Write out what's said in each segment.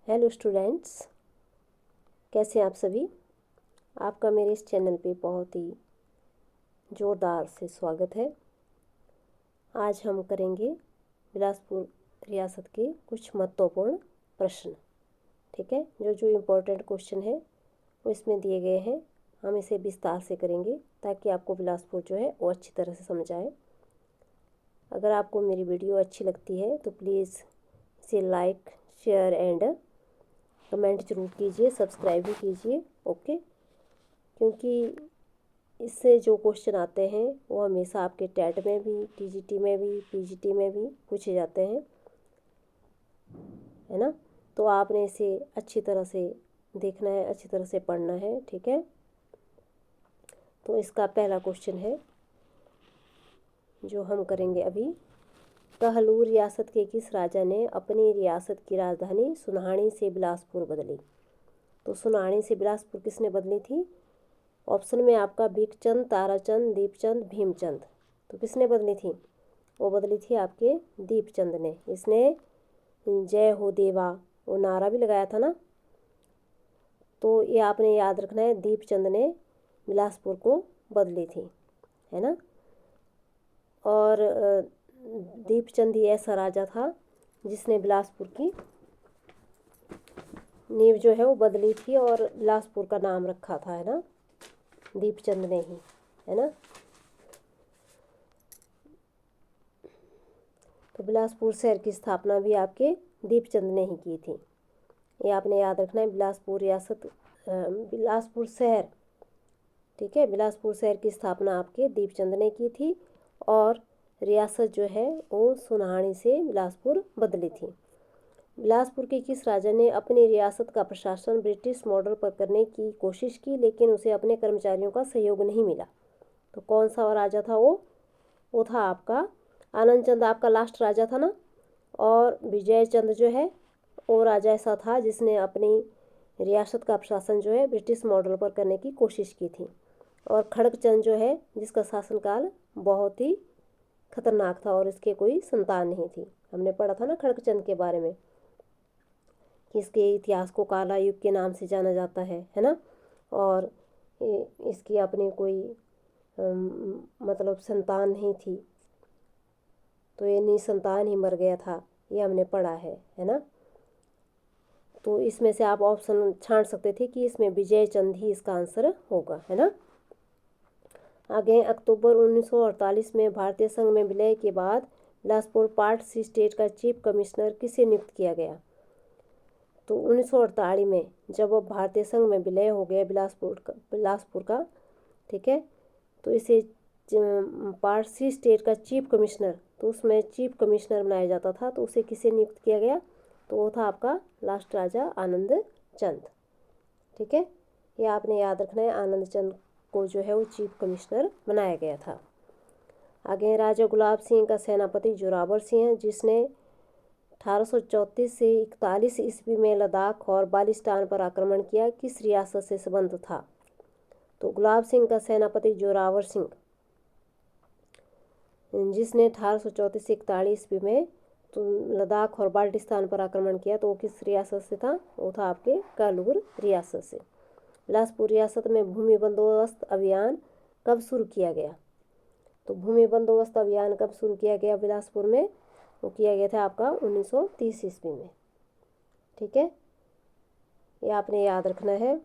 Hello students, कैसे हैं आप सभी। आपका मेरे इस चैनल पे बहुत ही ज़ोरदार से स्वागत है। आज हम करेंगे बिलासपुर रियासत के कुछ महत्वपूर्ण प्रश्न। ठीक है, जो इम्पोर्टेंट क्वेश्चन है वो इसमें दिए गए हैं। हम इसे विस्तार से करेंगे ताकि आपको बिलासपुर जो है वो अच्छी तरह से समझ आए। अगर आपको मेरी वीडियो अच्छी लगती है तो प्लीज़ इसे लाइक, शेयर एंड कमेंट जरूर कीजिए, सब्सक्राइब भी कीजिए। ओके, क्योंकि इससे जो क्वेश्चन आते हैं वो हमेशा आपके टेट में भी, टीजीटी में भी, पीजीटी में भी पूछे जाते हैं, है ना। तो आपने इसे अच्छी तरह से देखना है, अच्छी तरह से पढ़ना है। ठीक है, तो इसका पहला क्वेश्चन है जो हम करेंगे अभी। कहलूर रियासत के किस राजा ने अपनी रियासत की राजधानी सुनाहणी से बिलासपुर बदली। तो सुनाहणी से बिलासपुर किसने बदली थी। ऑप्शन में आपका भीखचंद, ताराचंद, दीपचंद, भीमचंद। तो किसने बदली थी, वो बदली थी आपके दीपचंद ने। इसने जय हो देवा वो नारा भी लगाया था ना। तो ये आपने याद रखना है, दीपचंद ने बिलासपुर को बदली थी, है ना। और दीपचंद ही ऐसा राजा था जिसने बिलासपुर की नींव जो है वो बदली थी और बिलासपुर का नाम रखा था, है ना, दीपचंद ने ही, है ना। तो बिलासपुर शहर की स्थापना भी आपके दीपचंद ने ही की थी। ये आपने याद रखना है, बिलासपुर रियासत, बिलासपुर शहर, ठीक है, बिलासपुर शहर की स्थापना आपके दीपचंद ने की थी और रियासत जो है वो सुनाहणी से बिलासपुर बदली थी। बिलासपुर के किस राजा ने अपनी रियासत का प्रशासन ब्रिटिश मॉडल पर करने की कोशिश की लेकिन उसे अपने कर्मचारियों का सहयोग नहीं मिला। तो कौन सा राजा था वो था आपका आनंद चंद, आपका लास्ट राजा था ना। और विजय चंद जो है वो राजा ऐसा था जिसने अपनी रियासत का प्रशासन जो है ब्रिटिश मॉडल पर करने की कोशिश की थी। और खड़गचंद जो है जिसका शासनकाल बहुत ही खतरनाक था और इसके कोई संतान नहीं थी। हमने पढ़ा था ना खड़गचंद के बारे में कि इसके इतिहास को काला युग के नाम से जाना जाता है ना। और इसकी अपनी कोई मतलब संतान नहीं थी, तो ये निसंतान ही मर गया था, ये हमने पढ़ा है ना। तो इसमें से आप ऑप्शन छांट सकते थे कि इसमें विजय चंद ही इसका आंसर होगा, है ना। आगे, अक्टूबर 1948 में भारतीय संघ में विलय के बाद बिलासपुर पार्ट सी स्टेट का चीफ कमिश्नर किसे नियुक्त किया गया। तो 1948 में जब अब भारतीय संघ में विलय हो गया बिलासपुर का, ठीक है, तो इसे पार्ट सी स्टेट का चीफ कमिश्नर, तो उसमें चीफ कमिश्नर बनाया जाता था, तो उसे किसे नियुक्त किया गया, तो वो था आपका लास्ट राजा आनंद चंद। ठीक है, ये आपने याद रखना है, आनंद चंद को जो है वो चीफ कमिश्नर बनाया गया था। आगे, राजा गुलाब सिंह का सेनापति जोरावर सिंह है जिसने 1834 से 41 ईस्वी में लद्दाख और बालिस्तान पर आक्रमण किया, किस रियासत से संबंध था। तो गुलाब सिंह का सेनापति जोरावर सिंह जिसने 1834 से 41 ईस्वी में तो लद्दाख और बाल्टिस्तान पर आक्रमण किया, तो वो किस रियासत से था, वो था आपके कहलूर रियासत से। बिलासपुर रियासत में भूमि बंदोबस्त अभियान कब शुरू किया गया। तो भूमि बंदोबस्त अभियान कब शुरू किया गया बिलासपुर में, वो किया गया था आपका 1930 ईस्वी में। ठीक है, ये आपने याद रखना है।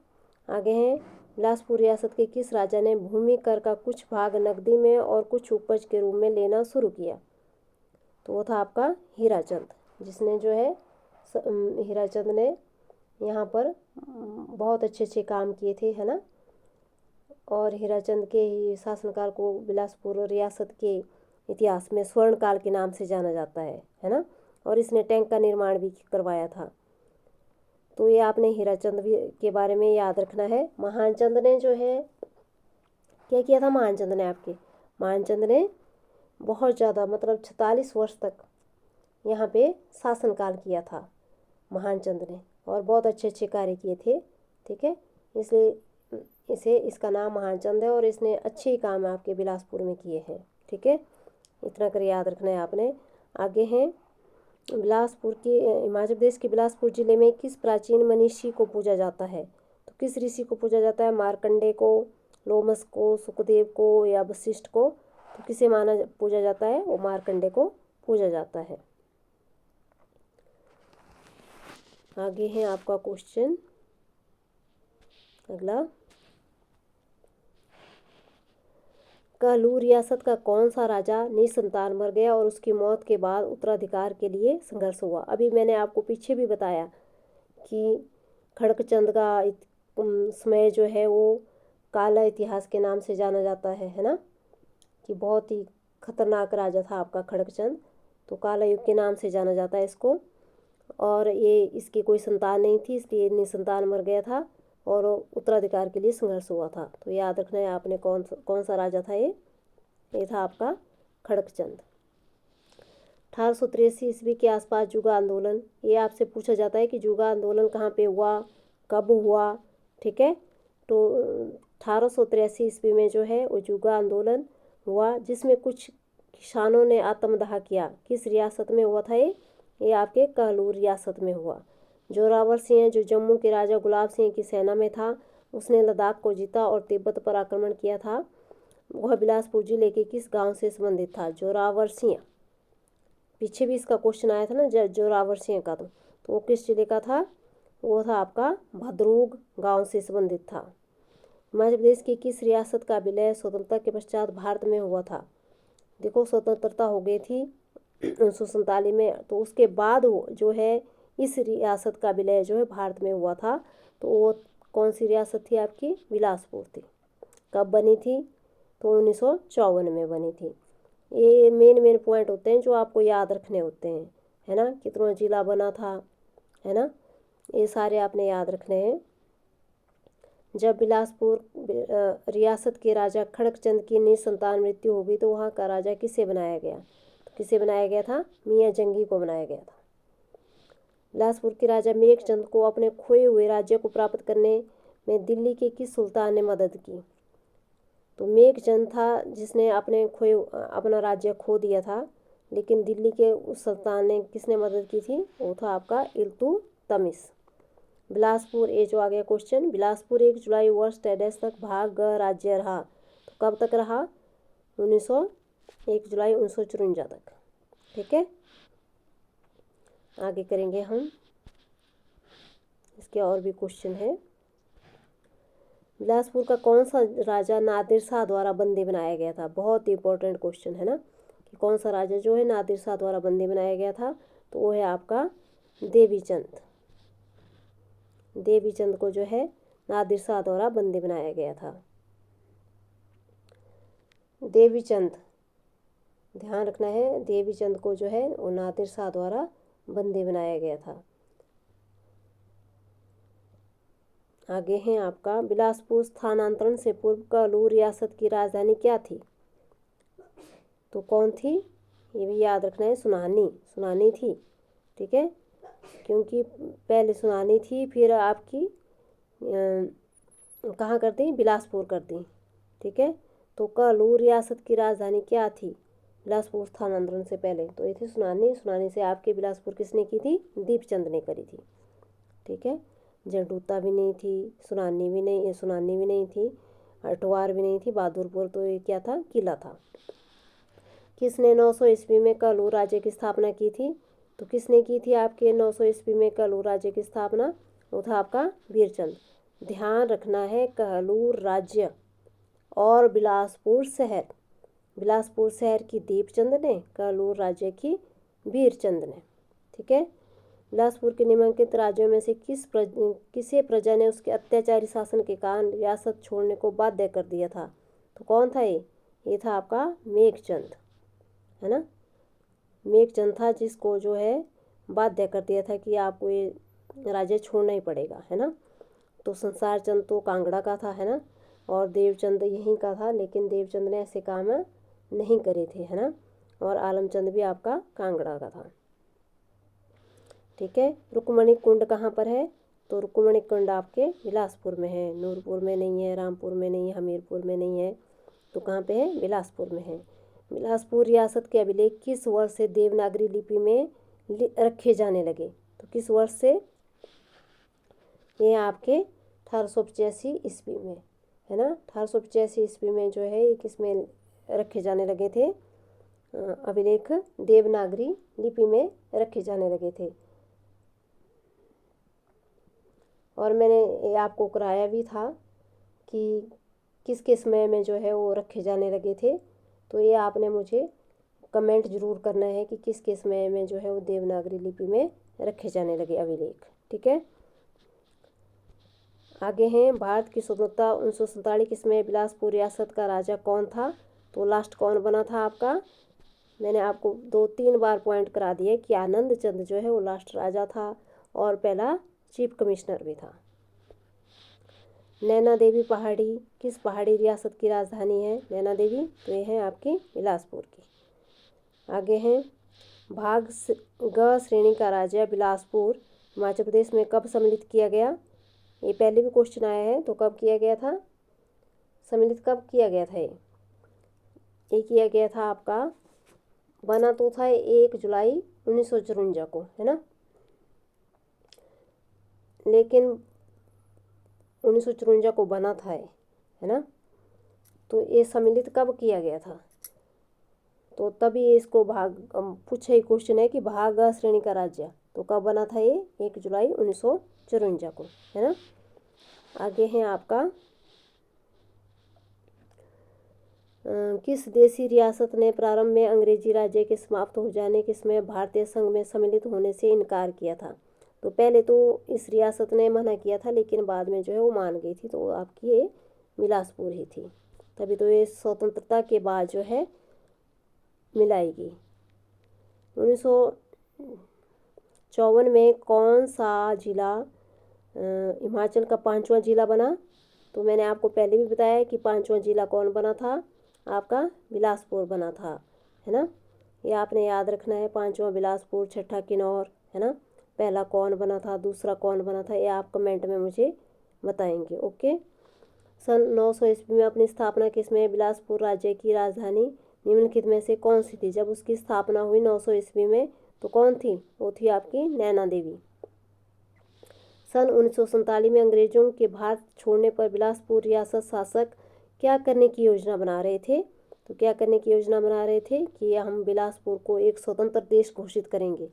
आगे हैं, बिलासपुर रियासत के किस राजा ने भूमि कर का कुछ भाग नकदी में और कुछ उपज के रूप में लेना शुरू किया। तो वो था आपका हीराचंद, जिसने जो है हीराचंद ने यहाँ पर बहुत अच्छे अच्छे काम किए थे, है ना। और हीराचंद के ही शासनकाल को बिलासपुर रियासत के इतिहास में स्वर्ण काल के नाम से जाना जाता है ना। और इसने टैंक का निर्माण भी करवाया था। तो ये आपने हीराचंद भी के बारे में याद रखना है। महानचंद ने जो है क्या किया था, महानचंद ने बहुत ज़्यादा मतलब 46 वर्ष तक यहाँ पे शासनकाल किया था महानचंद ने, और बहुत अच्छे अच्छे कार्य किए थे। ठीक है, इसलिए इसका नाम महानचंद है और इसने अच्छे काम आपके बिलासपुर में किए हैं। ठीक है, इतना कर याद रखना है आपने। आगे हैं, बिलासपुर के हिमाचल प्रदेश के बिलासपुर जिले में किस प्राचीन मनीषी को पूजा जाता है? तो किस ऋषि को पूजा जाता है? मार्कंडे को, लोमस को, सुखदेव को या वशिष्ठ को? तो किसे माना पूजा जाता है? वो मार्कंडे को पूजा जाता है। आगे है आपका क्वेश्चन अगला, कहलू रियासत का कौन सा राजा निसंतान मर गया और उसकी मौत के बाद उत्तराधिकार के लिए संघर्ष हुआ? अभी मैंने आपको पीछे भी बताया कि खड़गचंद का समय जो है वो काला इतिहास के नाम से जाना जाता है ना, कि बहुत ही खतरनाक राजा था आपका खड़गचंद, तो काला युग के नाम से जाना जाता है इसको। और ये इसकी कोई संतान नहीं थी, इसलिए निसंतान मर गया था और उत्तराधिकार के लिए संघर्ष हुआ था। तो याद रखना है आपने कौन सा राजा था ये था आपका खड़गचंद। 1883 ईस्वी के आसपास जुगा आंदोलन, ये आपसे पूछा जाता है कि जुगा आंदोलन कहाँ पे हुआ, कब हुआ, ठीक है। तो 1883 ईस्वी में जो है वो जुगा आंदोलन हुआ, जिसमें कुछ किसानों ने आत्मदाह किया। किस रियासत में हुआ था ये आपके कहलूर रियासत में हुआ। जोरावर सिंह जो जम्मू के राजा गुलाब सिंह की सेना में था, उसने लद्दाख को जीता और तिब्बत पर आक्रमण किया था। वह बिलासपुर जिले के किस गांव से संबंधित था? जोरावर सिंह, पीछे भी इसका क्वेश्चन आया था ना जोरावर सिंह का, तो वो किस जिले का था? वो था आपका भद्रूग गांव से संबंधित था। हिमाचल प्रदेश की किस रियासत का विलय स्वतंत्रता के पश्चात भारत में हुआ था? देखो स्वतंत्रता हो गई थी 1947 में, तो उसके बाद जो है इस रियासत का विलय जो है भारत में हुआ था। तो वो कौन सी रियासत थी आपकी? बिलासपुर थी। कब बनी थी? तो 1954 में बनी थी। ये मेन पॉइंट होते हैं जो आपको याद रखने होते हैं, है ना। कितना जिला बना था, है ना, ये सारे आपने याद रखने हैं। जब बिलासपुर रियासत के राजा खड़गचंद की निसंतान मृत्यु हो गई तो वहाँ का राजा किसे बनाया गया? तो किसे बनाया गया था? मियाँ जंगी को बनाया गया था। बिलासपुर के राजा मेघचंद को अपने खोए हुए राज्य को प्राप्त करने में दिल्ली के किस सुल्तान ने मदद की? तो मेघचंद था जिसने अपना राज्य खो दिया था, लेकिन दिल्ली के उस सुल्तान ने किसने मदद की थी? वो था आपका इल्तुतमिश। बिलासपुर, ये जो आ गया क्वेश्चन, बिलासपुर 1 जुलाई वर्ष 23 तक भाग राज्य रहा। तो कब तक रहा? 1 जुलाई 1954 तक, ठीक है। आगे करेंगे हम, इसके और भी क्वेश्चन है। बिलासपुर का कौन सा राजा नादिर शाह द्वारा बंदी बनाया गया था? बहुत ही इंपॉर्टेंट क्वेश्चन है ना, कि कौन सा राजा जो है नादिर शाह द्वारा बंदी बनाया गया था? तो वो है आपका देवीचंद। देवीचंद को जो है नादिर शाह द्वारा बंदी बनाया गया था। देवीचंद, ध्यान रखना है, देवीचंद को जो है वो नादिर शाह द्वारा बंदी बनाया गया था। आगे है आपका, बिलासपुर स्थानांतरण से पूर्व कहलूर रियासत की राजधानी क्या थी? तो कौन थी? ये भी याद रखना है, सुनानी थी, ठीक है, क्योंकि पहले सुनानी थी, फिर आपकी कहाँ कर दी? बिलासपुर कर दी, ठीक है। तो कहलूर रियासत की राजधानी क्या थी बिलासपुर स्थानांतरण से पहले? तो ये थी सुनानी से आपके बिलासपुर किसने की थी? दीपचंद ने करी थी, ठीक है। जड़ूता भी नहीं थी, सुनानी भी नहीं थी, अटवार भी नहीं थी, बहादुरपुर, तो ये क्या था? किला था। किसने 900 ईस्वी में कहलूर राज्य की स्थापना की थी? तो किसने की थी आपके 900 ईस्वी में कहलूर राज्य की स्थापना? वो था आपका वीरचंद। ध्यान रखना है, कहलूर राज्य और बिलासपुर शहर की दीपचंद ने, कहलूर राज्य की वीरचंद ने, ठीक है। बिलासपुर के निम्नलिखित राज्यों में से किसे प्रजा ने उसके अत्याचारी शासन के कारण रियासत छोड़ने को बाध्य कर दिया था? तो कौन था ये था आपका मेघचंद, है ना। मेघचंद था जिसको जो है बाध्य कर दिया था कि आपको ये राज्य छोड़ना ही पड़ेगा, है ना। तो संसार चंद तो कांगड़ा का था, है ना, और देवचंद यहीं का था, लेकिन देवचंद ने ऐसे काम नहीं करे थे, है ना। और आलमचंद भी आपका कांगड़ा का था, ठीक है। रुक्मणी कुंड कहाँ पर है? तो रुक्मणी कुंड आपके बिलासपुर में है, नूरपुर में नहीं है, रामपुर में नहीं है, हमीरपुर में नहीं है, तो कहाँ पे है? बिलासपुर में है। बिलासपुर रियासत के अभिलेख किस वर्ष से देवनागरी लिपि में रखे जाने लगे। तो किस वर्ष से? ये आपके 1885 ईस्वी में, है ना। 1885 ईस्वी में जो है ये किस में रखे जाने लगे थे? अभिलेख देवनागरी लिपि में रखे जाने लगे थे। और मैंने ये आपको कराया भी था कि किसके समय में जो है वो रखे जाने लगे थे। तो ये आपने मुझे कमेंट ज़रूर करना है कि किसके समय में जो है वो देवनागरी लिपि में रखे जाने लगे अभिलेख। ठीक है। आगे हैं, भारत की स्वतंत्रता 1947 में बिलासपुर रियासत का राजा कौन था? तो लास्ट कौन बना था आपका? मैंने आपको 2-3 बार पॉइंट करा दिए कि आनंद चंद जो है वो लास्ट राजा था और पहला चीफ कमिश्नर भी था। नैना देवी पहाड़ी किस पहाड़ी रियासत की राजधानी है? नैना देवी, तो ये है आपकी बिलासपुर की। आगे हैं, भाग ग श्रेणी का राज्य बिलासपुर हिमाचल प्रदेश में कब सम्मिलित किया गया? ये पहले भी क्वेश्चन आया है, तो कब किया गया था? सम्मिलित कब किया गया था? ये किया गया था आपका, बना तो था 1 जुलाई 1954 को, है ना, लेकिन 1954 को बना था, है ना। तो ये सम्मिलित कब किया गया था? तो तभी इसको भाग पूछे ही क्वेश्चन है कि भाग श्रेणी का राज्य तो कब बना था? ये 1 जुलाई 1954 को, है ना। आगे है आपका, किस देशी रियासत ने प्रारंभ में अंग्रेजी राज्य के समाप्त हो जाने के समय भारतीय संघ में सम्मिलित होने से इनकार किया था? तो पहले तो इस रियासत ने मना किया था, लेकिन बाद में जो है वो मान गई थी। तो आपकी ये बिलासपुर ही थी। तभी तो ये स्वतंत्रता के बाद जो है मिलाएगी। 1954 में कौन सा जिला हिमाचल का 5वां जिला बना? तो मैंने आपको पहले भी बताया कि 5वां जिला कौन बना था? आपका बिलासपुर बना था, है ना। ये आपने याद रखना है, 5वां बिलासपुर, 6ठा किन्नौर, है ना। पहला कौन बना था, दूसरा कौन बना था, ये आप कमेंट में मुझे बताएंगे। ओके। सन 900 ईस्वी में अपनी स्थापना किसमें बिलासपुर राज्य की राजधानी निम्नलिखित में से कौन सी थी? जब उसकी स्थापना हुई 900 ईस्वी में तो कौन थी? वो थी आपकी नैना देवी। सन 1947 में अंग्रेजों के भारत छोड़ने पर बिलासपुर रियासत शासक क्या करने की योजना बना रहे थे? तो क्या करने की योजना बना रहे थे कि हम बिलासपुर को एक स्वतंत्र देश घोषित करेंगे।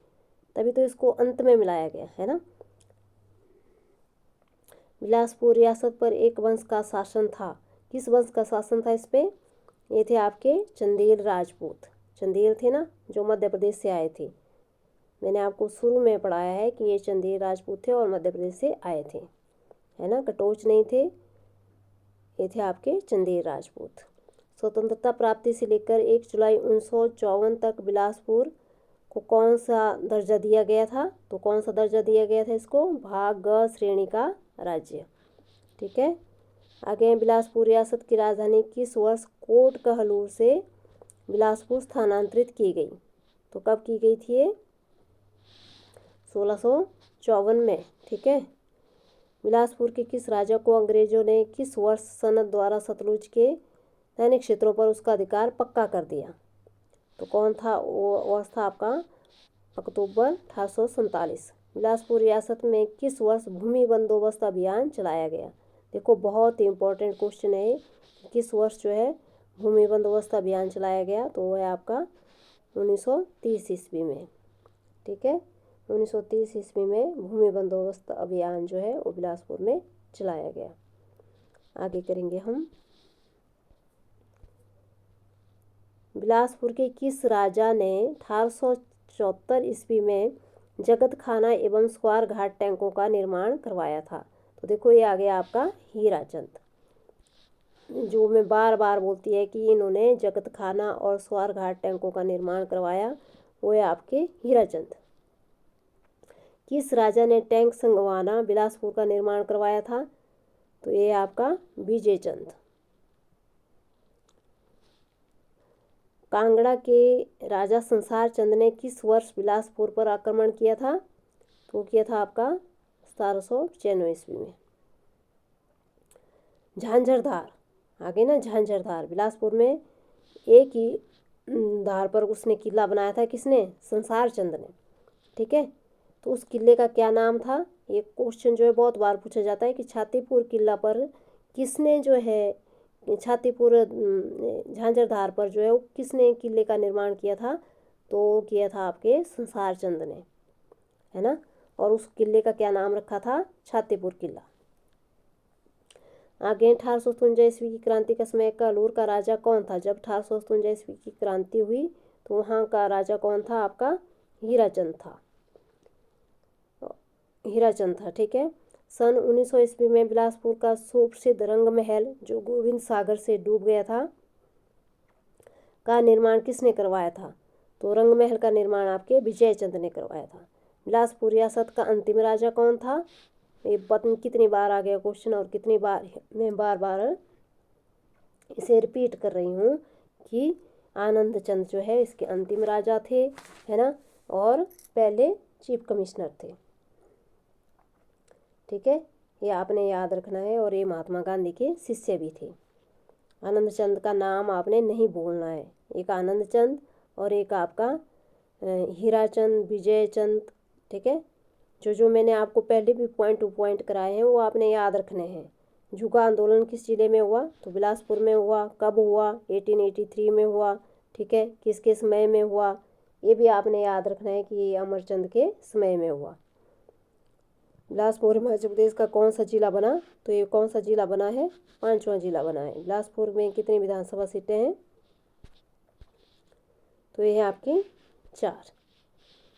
तभी तो इसको अंत में मिलाया गया, है ना। बिलासपुर रियासत पर एक वंश का शासन था। किस वंश का शासन था इस पे? ये थे आपके चंदेल राजपूत। चंदेल थे ना, जो मध्य प्रदेश से आए थे। मैंने आपको शुरू में पढ़ाया है कि ये चंदेल राजपूत थे और मध्य प्रदेश से आए थे, है ना, कटोच नहीं थे। ये थे आपके चंदेल राजपूत। स्वतंत्रता प्राप्ति से लेकर 1 जुलाई 1954 तक बिलासपुर को कौन सा दर्जा दिया गया था? तो कौन सा दर्जा दिया गया था इसको? भाग ग श्रेणी का राज्य। ठीक है। आगे बिलासपुर रियासत की राजधानी किस वर्ष कोट कहलूर से बिलासपुर स्थानांतरित की गई? तो कब की गई थी ये? 1654 में। ठीक है। बिलासपुर के किस राजा को अंग्रेजों ने किस वर्ष सनद द्वारा सतलुज के दैनिक क्षेत्रों पर उसका अधिकार पक्का कर दिया? तो कौन था? वो वर्ष था आपका अक्टूबर 1847। बिलासपुर रियासत में किस वर्ष भूमि बंदोबस्त अभियान चलाया गया? देखो बहुत ही इम्पोर्टेंट क्वेश्चन है कि किस वर्ष जो है भूमि बंदोबस्त अभियान चलाया गया? तो वो है आपका 1930 ईस्वी में। ठीक है। 1930 ईस्वी में भूमि बंदोबस्त अभियान जो है वो बिलासपुर में चलाया गया। आगे करेंगे हम, बिलासपुर के किस राजा ने 1874 ईस्वी में जगत खाना एवं स्वार घाट टैंकों का निर्माण करवाया था? तो देखो ये आ गया आपका हीरा चंद। जो मैं बार बार बोलती है कि इन्होंने जगत खाना और स्वार घाट टैंकों का निर्माण करवाया, वो है आपके हीरा चंद। किस राजा ने टैंक संगवाना बिलासपुर का निर्माण करवाया था? तो ये आपका विजय चंद। कांगड़ा के राजा संसार चंद ने किस वर्ष बिलासपुर पर आक्रमण किया था? तो किया था आपका 1795 ईस्वी में। झांझरधार, आगे ना झांझरधार, बिलासपुर में एक ही धार पर उसने किला बनाया था। किसने? संसार चंद ने। ठीक है। तो उस किले का क्या नाम था? ये क्वेश्चन जो है बहुत बार पूछा जाता है कि छातीपुर किला पर किसने जो है, छातीपुर झांझरधार पर जो है वो किसने किले का निर्माण किया था? तो किया था आपके संसार चंद ने, है ना। और उस किले का क्या नाम रखा था? छातीपुर किला। आगे 1857 ईस्वी की क्रांति का समय कहलूर का राजा कौन था? जब 1857 ईस्वी की क्रांति हुई तो वहाँ का राजा कौन था? आपका हीराचंद था, हीराचंद था, ठीक है। सन 1900 ईस्वी में बिलासपुर का सुप्रसिद्ध रंग महल जो गोविंद सागर से डूब गया था का निर्माण किसने करवाया था? तो रंग महल का निर्माण आपके विजय चंद ने करवाया था। बिलासपुर रियासत का अंतिम राजा कौन था? ये पता कितनी बार आ गया क्वेश्चन और कितनी बार मैं बार बार इसे रिपीट कर रही हूँ कि आनंद चंद जो है इसके अंतिम राजा थे, है ना, और पहले चीफ कमिश्नर थे, ठीक है। ये आपने याद रखना है। और ये महात्मा गांधी के शिष्य भी थे। आनंद चंद का नाम आपने नहीं बोलना है, एक आनंद चंद और एक आपका हीराचंद, विजय चंद, ठीक है। जो मैंने आपको पहले भी पॉइंट टू पॉइंट कराए हैं वो आपने याद रखने हैं। झुका आंदोलन किस जिले में हुआ? तो बिलासपुर में हुआ। कब हुआ? 1883 में हुआ, ठीक है। किसके समय में हुआ? ये भी आपने याद रखना है कि ये अमरचंद के समय में हुआ। बिलासपुर हिमाचल प्रदेश का कौन सा जिला बना? तो ये कौन सा जिला बना है? 5वां जिला बना है। बिलासपुर में कितनी विधानसभा सीटें हैं? तो ये है आपकी 4।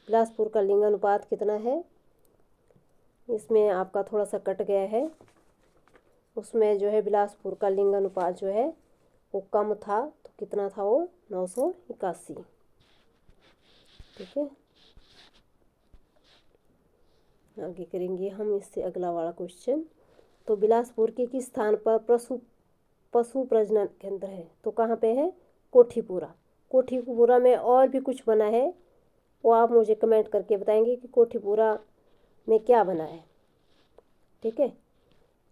बिलासपुर का लिंग अनुपात कितना है? इसमें आपका थोड़ा सा कट गया है, उसमें जो है बिलासपुर का लिंग अनुपात जो है वो कम था। तो कितना था वो? 981, ठीक है। आगे करेंगे हम इससे अगला वाला क्वेश्चन। तो बिलासपुर के किस स्थान पर पशु प्रजनन केंद्र है? तो कहाँ पे है? कोठीपुरा। कोठीपुरा में और भी कुछ बना है वो आप मुझे कमेंट करके बताएंगे कि कोठीपुरा में क्या बना है, ठीक है।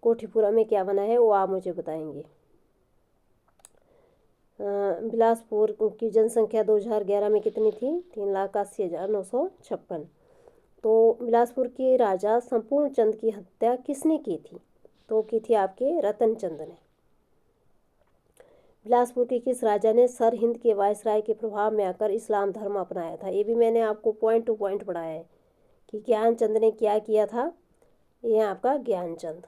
कोठीपुरा में क्या बना है वो आप मुझे बताएंगे। बिलासपुर की जनसंख्या 2011 में कितनी थी? 3,80,956। तो बिलासपुर के राजा संपूर्ण चंद की हत्या किसने की थी? तो की थी आपके रतन चंद ने। बिलासपुर के किस राजा ने सर हिंद के वायसराय के प्रभाव में आकर इस्लाम धर्म अपनाया था? ये भी मैंने आपको पॉइंट टू पॉइंट पढ़ाया है कि ज्ञानचंद ने क्या किया था। ये आपका ज्ञानचंद,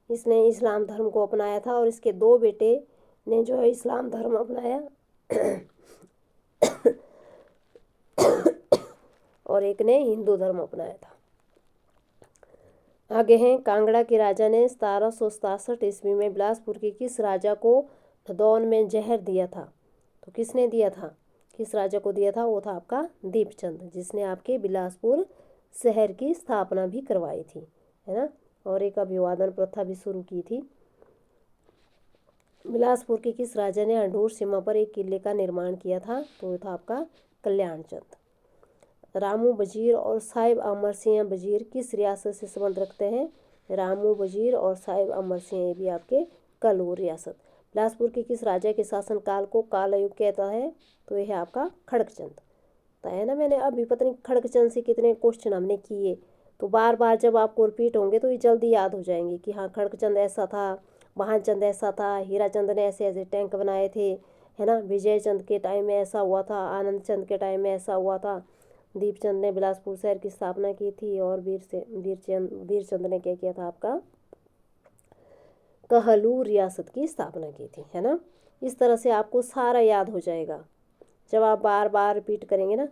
इसने इस्लाम धर्म को अपनाया था और इसके 2 बेटे ने जो है इस्लाम धर्म अपनाया और एक ने हिंदू धर्म अपनाया था। आगे हैं, कांगड़ा के राजा ने 1767 ईस्वी में बिलासपुर के किस राजा को भदौन में जहर दिया था? तो किसने दिया था? किस राजा को दिया था? वो था आपका दीपचंद, जिसने आपके बिलासपुर शहर की स्थापना भी करवाई थी, है ना, और एक अभिवादन प्रथा भी शुरू की थी। बिलासपुर के किस राजा ने हंडूर सीमा पर एक किले का निर्माण किया था? तो वो था आपका कल्याणचंद। रामू वजीर और साहिब अमर सिंह वजीर किस रियासत से संबंध रखते हैं? रामू वजीर और साहिब अमर सिंह ये भी आपके कहलूर रियासत। बिलासपुर के किस राजा के शासनकाल को कालयुग कहता है? तो यह है आपका खड़गचंद। तो है ना, मैंने अभी पता नहीं खड़गचंद से कितने क्वेश्चन हमने किए, तो बार बार जब आपको रिपीट होंगे तो ये जल्दी याद हो जाएंगे कि हाँ खड़गचंद ऐसा था, महानचंद ऐसा था, हीराचंद ने ऐसे ऐसे टैंक बनाए थे, है ना, विजय चंद के टाइम में ऐसा हुआ था, आनंद चंद के टाइम में ऐसा हुआ था, दीपचंद ने बिलासपुर शहर की स्थापना की थी और वीरचंद ने क्या किया था? आपका कहलूर रियासत की स्थापना की थी, है ना। इस तरह से आपको सारा याद हो जाएगा। जब आप बार बार रिपीट करेंगे ना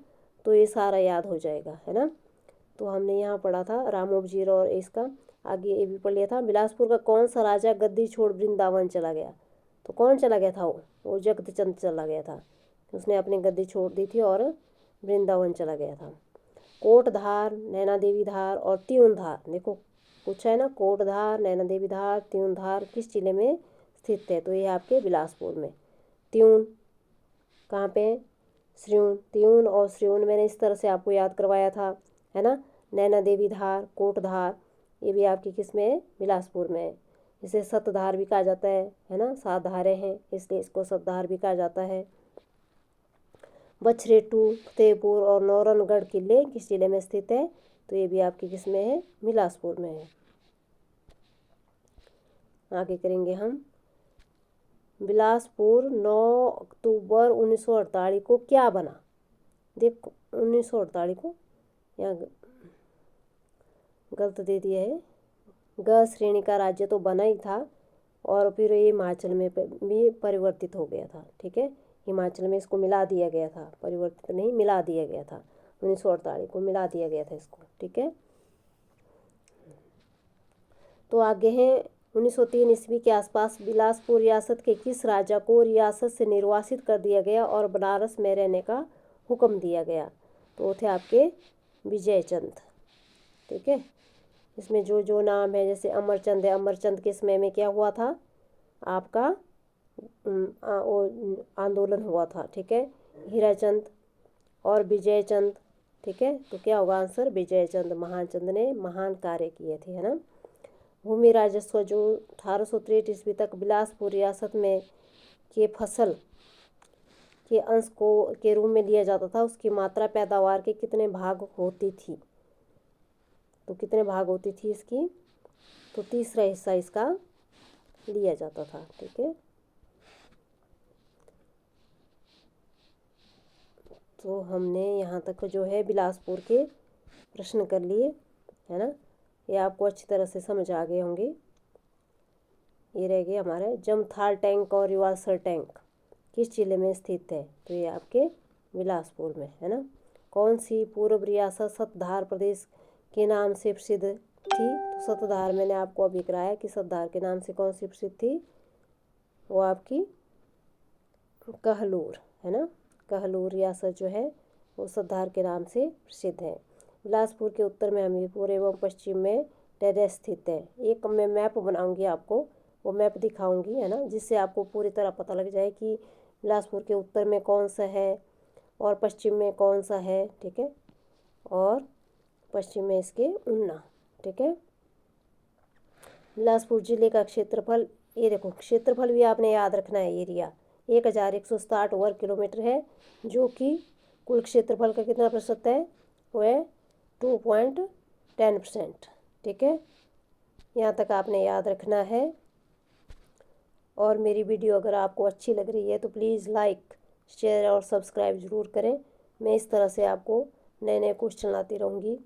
तो ये सारा याद हो जाएगा, है ना। तो हमने यहाँ पढ़ा था रामू वजीर और इसका आगे ये भी पढ़ लिया था। बिलासपुर का कौन सा राजा गद्दी छोड़ वृंदावन चला गया? तो कौन चला गया था? वो जगतचंद चला गया था, उसने अपनी गद्दी छोड़ दी थी और वृंदावन चला गया था। कोटधार, नैना देवी धार और त्यूनधार, देखो पूछा है ना, कोटधार, नैना देवी धार, त्यूनधार किस जिले में स्थित है? तो ये आपके बिलासपुर में। त्यून कहाँ पे? श्रीऊन। त्यून और श्रीऊन मैंने इस तरह से आपको याद करवाया था, है ना। नैना देवी धार, कोटधार ये भी आपकी किस में है? बिलासपुर में है। इसे सतधार भी कहा जाता है ना, 7 धारें हैं इसलिए इसको सतधार भी कहा जाता है। बछरेटू, फतेहपुर और नौरनगढ़ किले किस जिले में स्थित है? तो ये भी आपके किस में है? बिलासपुर में है। आगे करेंगे हम, बिलासपुर 9 अक्टूबर 1948 को क्या बना? देखो 1948 को यहाँ गलत दे दिया है, ग श्रेणी का राज्य तो बना ही था और फिर ये हिमाचल में भी परिवर्तित हो गया था। ठीक है, हिमाचल में इसको मिला दिया गया था, परिवर्तित नहीं मिला दिया गया था, 1948 को मिला दिया गया था इसको। ठीक है, तो आगे हैं 1903 ईस्वी के आसपास बिलासपुर रियासत के किस राजा को रियासत से निर्वासित कर दिया गया और बनारस में रहने का हुक्म दिया गया? तो वो थे आपके विजयचंद। ठीक है, इसमें जो जो नाम है, जैसे अमरचंद है, अमरचंद के समय में क्या हुआ था आपका? वो आंदोलन हुआ था। ठीक है, हीराचंद और विजयचंद। ठीक है, तो क्या होगा आंसर? विजयचंद। महाचंद ने महान कार्य किए थे, है ना। भूमि राजस्व जो 1863 ईस्वी तक बिलासपुर रियासत में के फसल के अंश को के रूप में लिया जाता था, उसकी मात्रा पैदावार के कितने भाग होती थी? तो कितने भाग होती थी इसकी? तो तीसरा हिस्सा इसका लिया जाता था। ठीक है, तो हमने यहाँ तक जो है बिलासपुर के प्रश्न कर लिए, है ना। ये आपको अच्छी तरह से समझ आ गए होंगे। ये रह गए हमारे जमथाल टैंक और रिवाल्सर टैंक किस जिले में स्थित है? तो ये आपके बिलासपुर में, है ना। कौन सी पूर्व रियासत सतधार प्रदेश के नाम से प्रसिद्ध थी? तो सतधार मैंने आपको अभी कराया कि सतधार के नाम से कौन सी प्रसिद्ध थी? वो आपकी कहलूर, है ना। कहलूर रियासत जो है वो सतधार के नाम से प्रसिद्ध है। बिलासपुर के उत्तर में हमीरपुर एवं पश्चिम में डेरे स्थित है। एक मैं मैप बनाऊंगी, आपको वो मैप दिखाऊंगी, है ना, जिससे आपको पूरी तरह पता लग जाए कि बिलासपुर के उत्तर में कौन सा है और पश्चिम में कौन सा है। ठीक है, और पश्चिम में इसके ऊना। ठीक है, बिलासपुर जिले का क्षेत्रफल, ये देखो क्षेत्रफल भी आपने याद रखना है। एरिया 1160 वर्ग किलोमीटर है, जो कि कुल क्षेत्रफल का कितना प्रतिशत है? वो है 2.10%। ठीक है, यहाँ तक आपने याद रखना है। और मेरी वीडियो अगर आपको अच्छी लग रही है तो प्लीज़ लाइक, शेयर और सब्सक्राइब ज़रूर करें। मैं इस तरह से आपको नए नए क्वेश्चन लाती रहूँगी।